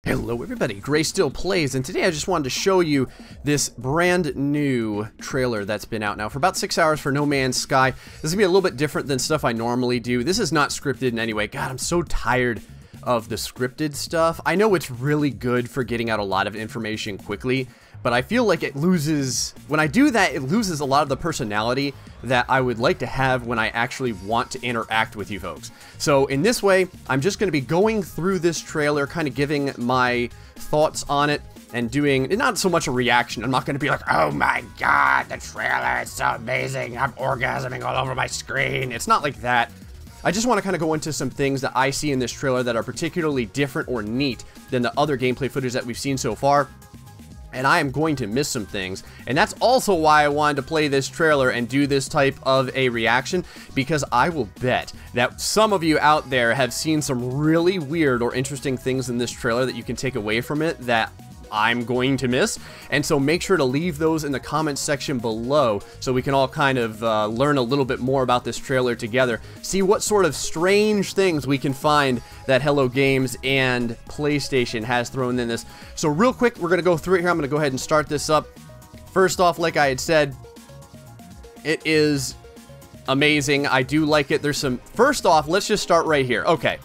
Hello everybody, GrayStillPlays, and today I just wanted to show you this brand new trailer that's been out now for about 6 hours for No Man's Sky. This is going to be a little bit different than stuff I normally do. This is not scripted in any way. God, I'm so tired of the scripted stuff. I know it's really good for getting out a lot of information quickly, but I feel like it loses, when I do that, it loses a lot of the personality that I would like to have when I actually want to interact with you folks. So in this way, I'm just going to be going through this trailer, kind of giving my thoughts on it, and doing, not so much a reaction. I'm not going to be like, oh my god, the trailer is so amazing, I'm orgasming all over my screen. It's not like that. I just want to kind of go into some things that I see in this trailer that are particularly different or neat than the other gameplay footage that we've seen so far. And I am going to miss some things, and that's also why I wanted to play this trailer and do this type of a reaction, because I will bet that some of you out there have seen some really weird or interesting things in this trailer that you can take away from it that I'm going to miss. And so make sure to leave those in the comments section below so we can all kind of learn a little bit more about this trailer together, see what sort of strange things we can find that Hello Games and PlayStation has thrown in this. So real quick, we're going to go through it here. I'm going to go ahead and start this up. First off, like I had said, it is amazing. I do like it. There's some, first off, let's just start right here. Okay,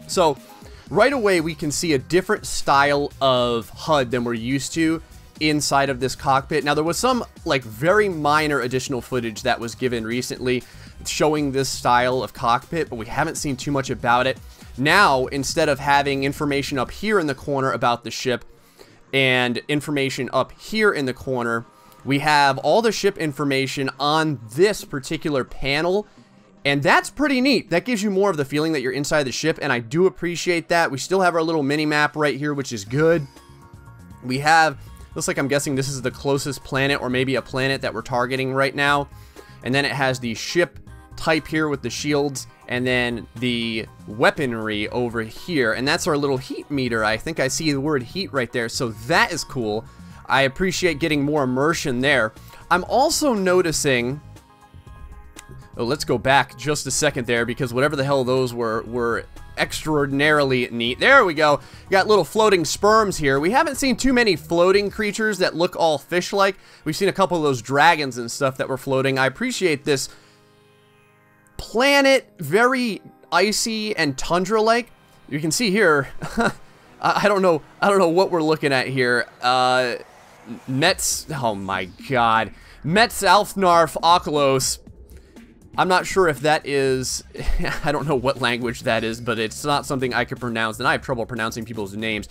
so right away, we can see a different style of HUD than we're used to inside of this cockpit. Now, there was some, like, very minor additional footage that was given recently showing this style of cockpit, but we haven't seen too much about it. Now, instead of having information up here in the corner about the ship and information up here in the corner, we have all the ship information on this particular panel. And that's pretty neat. That gives you more of the feeling that you're inside the ship, and I do appreciate that. We still have our little mini-map right here, which is good. We have, looks like, I'm guessing this is the closest planet, or maybe a planet that we're targeting right now. And then it has the ship type here with the shields, and then the weaponry over here. And that's our little heat meter. I think I see the word heat right there, so that is cool. I appreciate getting more immersion there. I'm also noticing... Oh, let's go back just a second there, because whatever the hell those were extraordinarily neat. There we go. Got little floating sperms here. We haven't seen too many floating creatures that look all fish-like. We've seen a couple of those dragons and stuff that were floating. I appreciate this planet, very icy and tundra-like. You can see here, I don't know what we're looking at here. Mets, oh my god. Metsalfnarf Oculos. I'm not sure if that is, I don't know what language that is, but it's not something I could pronounce, and I have trouble pronouncing people's names.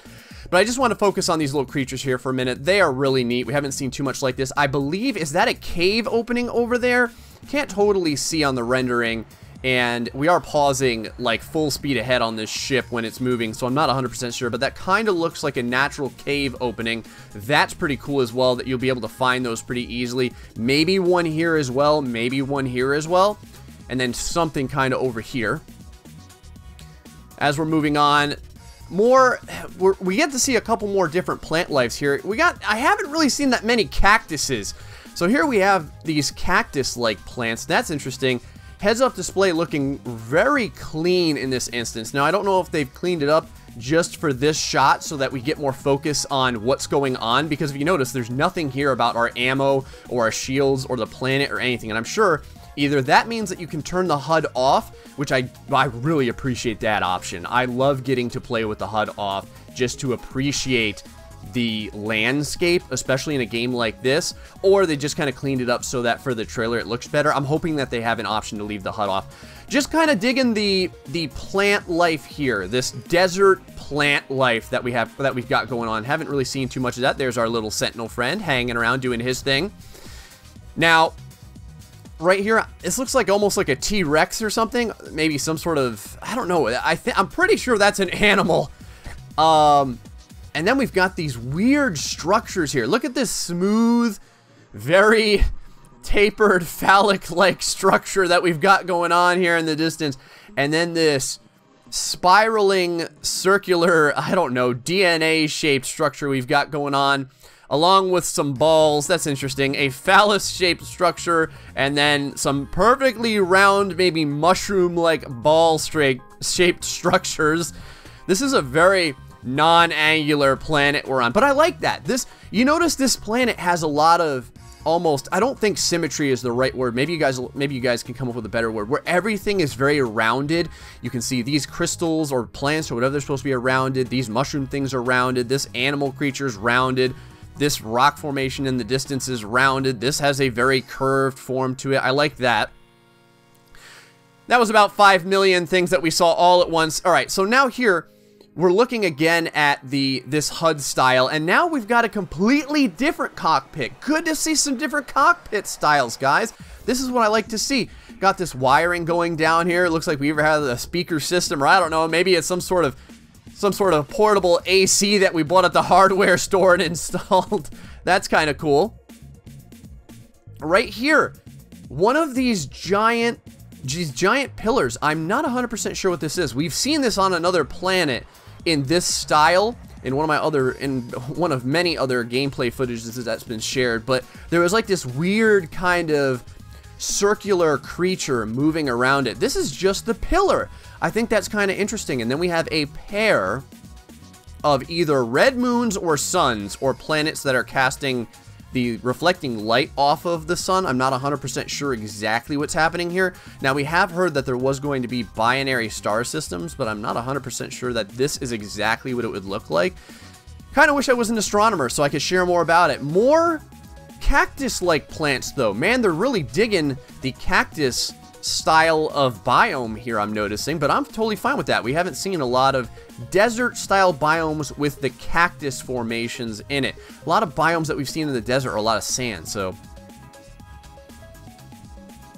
But I just want to focus on these little creatures here for a minute. They are really neat. We haven't seen too much like this. I believe, is that a cave opening over there? Can't totally see on the rendering, and we are pausing like full speed ahead on this ship when it's moving, so I'm not 100% sure, but that kind of looks like a natural cave opening. That's pretty cool as well, that you'll be able to find those pretty easily. Maybe one here as well, maybe one here as well, and then something kind of over here. As we're moving on, we get to see a couple more different plant lives here. I haven't really seen that many cactuses. So here we have these cactus-like plants. That's interesting. Heads-up display looking very clean in this instance. Now, I don't know if they've cleaned it up just for this shot so that we get more focus on what's going on, because if you notice, there's nothing here about our ammo or our shields or the planet or anything, and I'm sure either that means that you can turn the HUD off, which I really appreciate that option. I love getting to play with the HUD off just to appreciate the landscape, especially in a game like this, or they just kind of cleaned it up so that for the trailer it looks better. I'm hoping that they have an option to leave the HUD off. Just kind of digging the plant life here, this desert plant life that we've got going on. Haven't really seen too much of that. There's our little sentinel friend hanging around doing his thing. Now, right here, this looks like almost like a T-Rex or something. Maybe some sort of, I don't know. I'm pretty sure that's an animal. And then we've got these weird structures here. Look at this smooth, very tapered, phallic-like structure that we've got going on here in the distance. And then this spiraling, circular, I don't know, DNA-shaped structure we've got going on, along with some balls. That's interesting. A phallus-shaped structure, and then some perfectly round, maybe mushroom-like ball-shaped structures. This is a very non-angular planet we're on. But I like that. You notice this planet has a lot of almost, I don't think symmetry is the right word. Maybe you guys can come up with a better word, where everything is very rounded. You can see these crystals or plants or whatever they're supposed to be are rounded. These mushroom things are rounded. This animal creature is rounded. This rock formation in the distance is rounded. This has a very curved form to it. I like that. That was about 5 million things that we saw all at once. All right, so now here we're looking again at this HUD style, and now we've got a completely different cockpit. Good to see some different cockpit styles, guys. This is what I like to see. Got this wiring going down here. It looks like we either have a speaker system, or I don't know, maybe it's some sort of portable AC that we bought at the hardware store and installed. That's kind of cool. Right here, one of these giant pillars. I'm not 100% sure what this is. We've seen this on another planet in this style in one of many other gameplay footages that's been shared, but there was like this weird kind of circular creature moving around it. This is just the pillar. I think that's kind of interesting. And then we have a pair of either red moons or suns or planets that are casting the reflecting light off of the sun. I'm not 100% sure exactly what's happening here. Now, we have heard that there was going to be binary star systems, but I'm not 100% sure that this is exactly what it would look like. Kind of wish I was an astronomer so I could share more about it. More cactus-like plants, though. Man, they're really digging the cactus style of biome here, I'm noticing, but I'm totally fine with that. We haven't seen a lot of desert-style biomes with the cactus formations in it. A lot of biomes that we've seen in the desert are a lot of sand, so...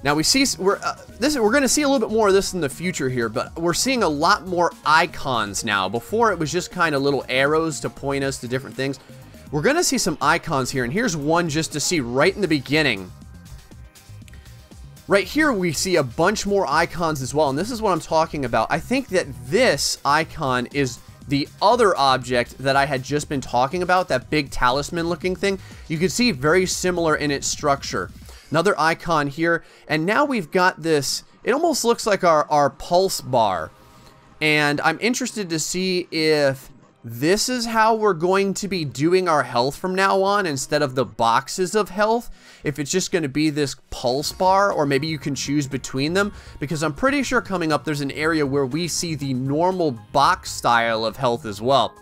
Now we see, we're going to see a little bit more of this in the future here, but we're seeing a lot more icons now. Before, it was just kind of little arrows to point us to different things. We're going to see some icons here, and here's one just to see right in the beginning. Right here, we see a bunch more icons as well, and this is what I'm talking about. I think that this icon is the other object that I had just been talking about, that big talisman-looking thing. You can see very similar in its structure. Another icon here, and now we've got this, it almost looks like our pulse bar. And I'm interested to see if this is how we're going to be doing our health from now on instead of the boxes of health. If it's just going to be this pulse bar, or maybe you can choose between them, because I'm pretty sure coming up there's an area where we see the normal box style of health as well.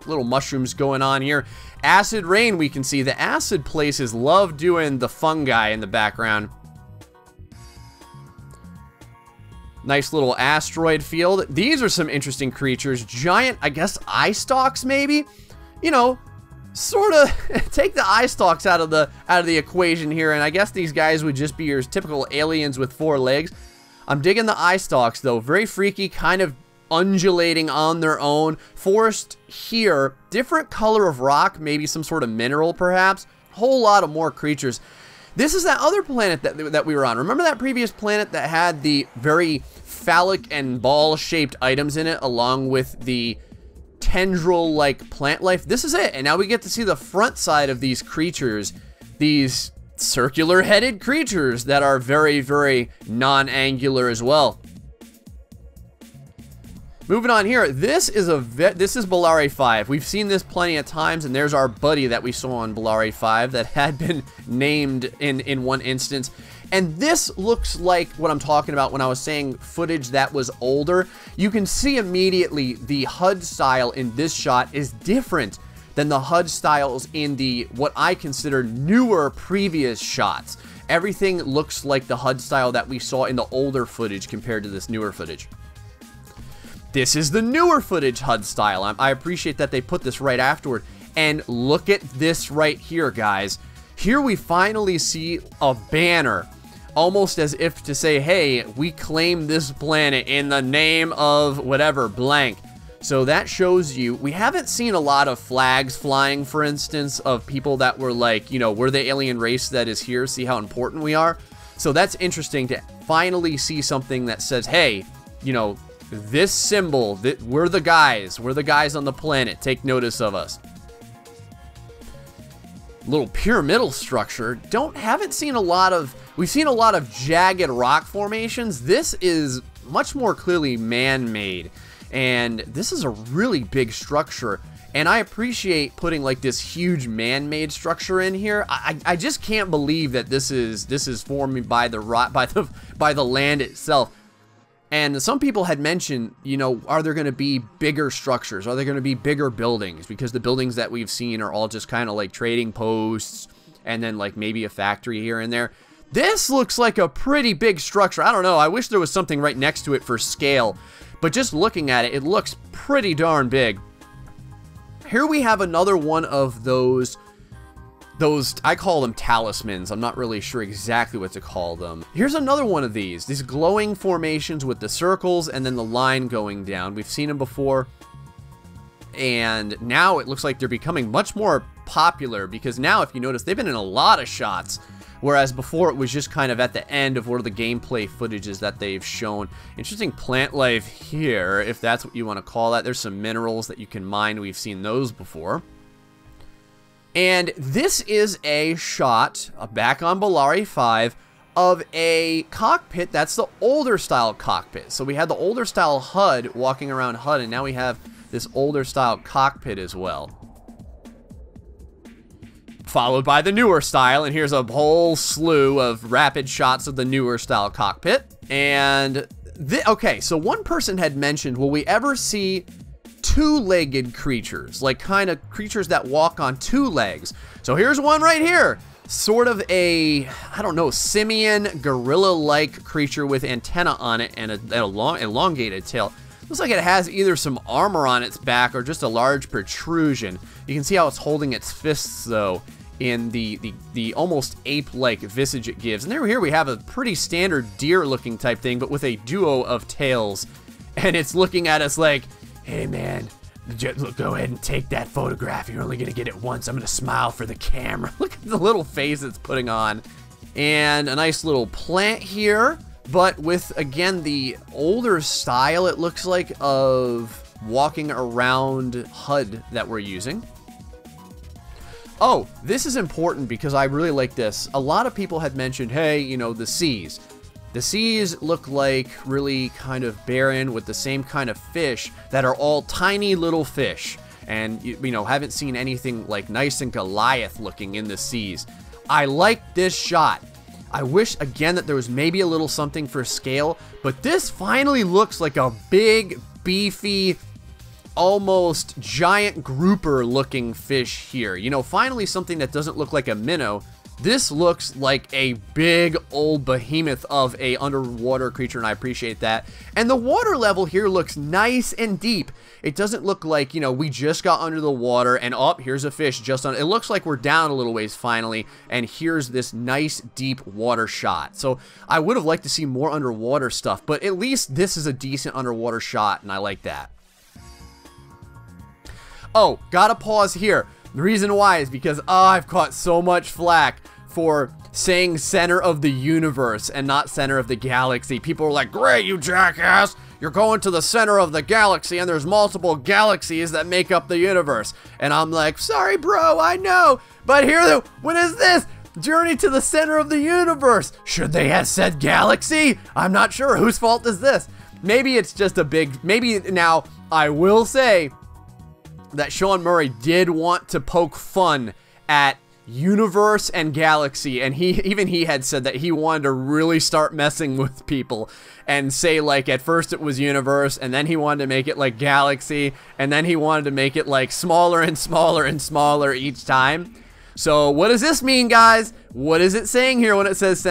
Little mushrooms going on here. Acid rain, we can see. The acid places love doing the fungi in the background. Nice little asteroid field. These are some interesting creatures. Giant, I guess, eye stalks, maybe? You know, sort of take the eye stalks out of the equation here, and I guess these guys would just be your typical aliens with 4 legs. I'm digging the eye stalks, though. Very freaky, kind of undulating on their own. Forest here, different color of rock, maybe some sort of mineral, perhaps. Whole lot of more creatures. This is that other planet that we were on. Remember that previous planet that had the very phallic and ball-shaped items in it, along with the tendril-like plant life? This is it, and now we get to see the front side of these creatures, these circular-headed creatures that are very, very non-angular as well. Moving on here, this is Balari V. We've seen this plenty of times, and there's our buddy that we saw on Balari V that had been named in one instance. And this looks like what I'm talking about when I was saying footage that was older. You can see immediately the HUD style in this shot is different than the HUD styles in the, what I consider, newer previous shots. Everything looks like the HUD style that we saw in the older footage compared to this newer footage. This is the newer footage HUD style. I appreciate that they put this right afterward. And look at this right here, guys. Here we finally see a banner, almost as if to say, hey, we claim this planet in the name of whatever, blank. So that shows you, we haven't seen a lot of flags flying, for instance, of people that were like, you know, we're the alien race that is here, see how important we are. So that's interesting to finally see something that says, hey, you know, this symbol, that we're the guys on the planet, take notice of us. Little pyramidal structure. Haven't seen a lot of, we've seen a lot of jagged rock formations. This is much more clearly man-made. And this is a really big structure. And I appreciate putting like this huge man-made structure in here. I just can't believe that this is formed by the land itself. And some people had mentioned, you know, are there going to be bigger structures? Are there going to be bigger buildings? Because the buildings that we've seen are all just kind of like trading posts and then like maybe a factory here and there. This looks like a pretty big structure. I don't know. I wish there was something right next to it for scale. But just looking at it, it looks pretty darn big. Here we have another one of those, I call them talismans. I'm not really sure exactly what to call them. Here's another one of these glowing formations with the circles and then the line going down. We've seen them before. And now it looks like they're becoming much more popular because now, if you notice, they've been in a lot of shots. Whereas before it was just kind of at the end of one of the gameplay footages that they've shown. Interesting plant life here, if that's what you want to call that. There's some minerals that you can mine. We've seen those before. And this is a shot back on Balari V of a cockpit that's the older style cockpit. So we had the older style HUD walking around HUD, and now we have this older style cockpit as well. Followed by the newer style, and here's a whole slew of rapid shots of the newer style cockpit. And, okay, so one person had mentioned, will we ever see two-legged creatures, like kind of creatures that walk on two legs? So here's one right here, sort of a, I don't know, simian gorilla-like creature with antenna on it and a long elongated tail. Looks like it has either some armor on its back or just a large protrusion. You can see how it's holding its fists though in the almost ape-like visage it gives. And here we have a pretty standard deer-looking type thing, but with a duo of tails. And it's looking at us like, hey man, go ahead and take that photograph. You're only gonna get it once. I'm gonna smile for the camera. Look at the little face it's putting on. And a nice little plant here, but with, again, the older style, it looks like, of walking around HUD that we're using. Oh, this is important because I really like this. A lot of people had mentioned, hey, you know, the seas. The seas look like really kind of barren with the same kind of fish that are all tiny little fish. And, you know, haven't seen anything like nice and Goliath looking in the seas. I like this shot. I wish, again, that there was maybe a little something for scale, but this finally looks like a big, beefy, almost giant grouper looking fish here. You know, finally something that doesn't look like a minnow. This looks like a big old behemoth of a underwater creature, and I appreciate that. And the water level here looks nice and deep. It doesn't look like, you know, we just got under the water and here's a fish just on. It looks like we're down a little ways finally, and here's this nice deep water shot. So I would have liked to see more underwater stuff, but at least this is a decent underwater shot, and I like that. Oh, gotta pause here. The reason why is because I've caught so much flack for saying center of the universe and not center of the galaxy. People are like, great, you jackass. You're going to the center of the galaxy and there's multiple galaxies that make up the universe. And I'm like, sorry, bro, I know. But what is this? Journey to the center of the universe. Should they have said galaxy? I'm not sure. Whose fault is this? Maybe it's just a big, now I will say that Sean Murray did want to poke fun at universe and galaxy, and he had said that he wanted to really start messing with people and say, like, at first it was universe, and then he wanted to make it like galaxy, and then he wanted to make it like smaller and smaller and smaller each time. So what does this mean, guys? What is it saying here when it says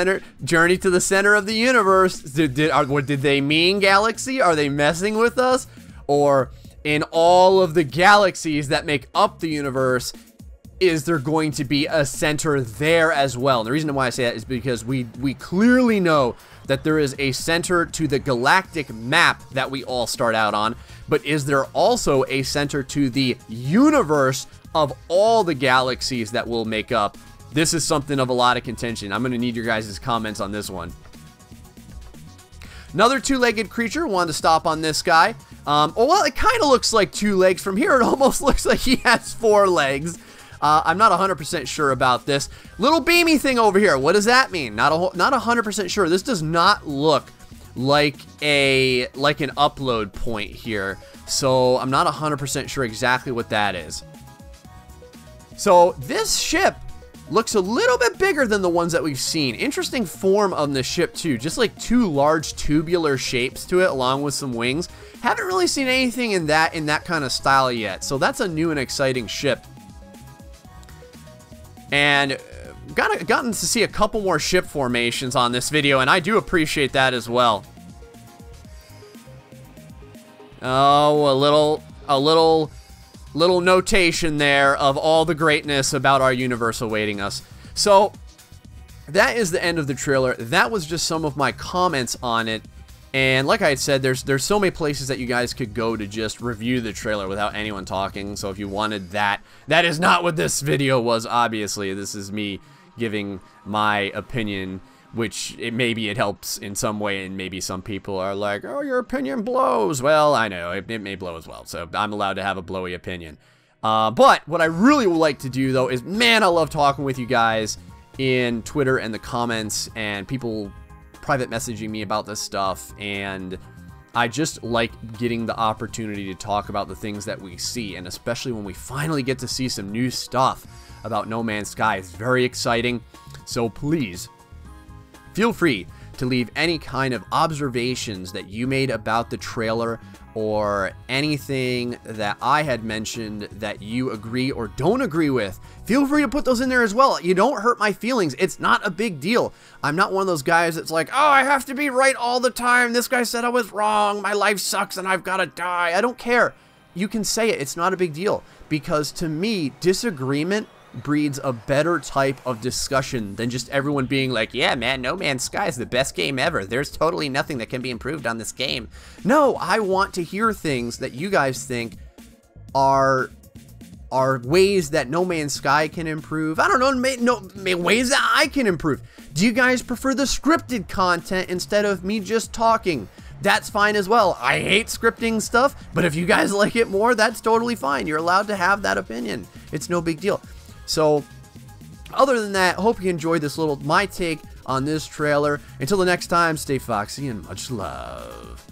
journey to the center of the universe? Did they mean galaxy? Are they messing with us? Or in all of the galaxies that make up the universe, is there going to be a center there as well? And the reason why I say that is because we clearly know that there is a center to the galactic map that we all start out on, but is there also a center to the universe of all the galaxies that will make up? This is something of a lot of contention. I'm going to need your guys' comments on this one. Another two-legged creature. Wanted to stop on this guy. Well, it kind of looks like two legs. From here, it almost looks like he has four legs. I'm not 100% sure about this. Little beamy thing over here. What does that mean? Not 100% sure. This does not look like an upload point here. So I'm not 100% sure exactly what that is. So this ship looks a little bit bigger than the ones that we've seen. Interesting form on the ship too. Just like two large tubular shapes to it along with some wings. Haven't really seen anything in that kind of style yet. So that's a new and exciting ship. And gotten to see a couple more ship formations on this video, and I do appreciate that as well. Oh, a little notation there of all the greatness about our universe awaiting us. So that is the end of the trailer. That was just some of my comments on it. And like I had said, there's so many places that you guys could go to just review the trailer without anyone talking. So if you wanted that, that is not what this video was, obviously. This is me giving my opinion, which maybe it helps in some way, and maybe some people are like, oh, your opinion blows. Well, I know, it may blow as well, so I'm allowed to have a blowy opinion. But what I really would like to do, though, is, man, I love talking with you guys in Twitter and the comments, and people private messaging me about this stuff, and I just like getting the opportunity to talk about the things that we see, and especially when we finally get to see some new stuff about No Man's Sky. It's very exciting, so please feel free to leave any kind of observations that you made about the trailer, or anything that I had mentioned that you agree or don't agree with. Feel free to put those in there as well. You don't hurt my feelings. It's not a big deal. I'm not one of those guys that's like, oh, I have to be right all the time. This guy said I was wrong. My life sucks and I've got to die. I don't care. You can say it. It's not a big deal. Because to me, disagreement breeds a better type of discussion than just everyone being like, yeah, man, No Man's Sky is the best game ever. There's totally nothing that can be improved on this game. No, I want to hear things that you guys think are ways that No Man's Sky can improve. I don't know, ways that I can improve. Do you guys prefer the scripted content instead of me just talking? That's fine as well. I hate scripting stuff, but if you guys like it more, that's totally fine. You're allowed to have that opinion. It's no big deal. So, other than that, hope you enjoyed this my take on this trailer. Until the next time, stay foxy and much love.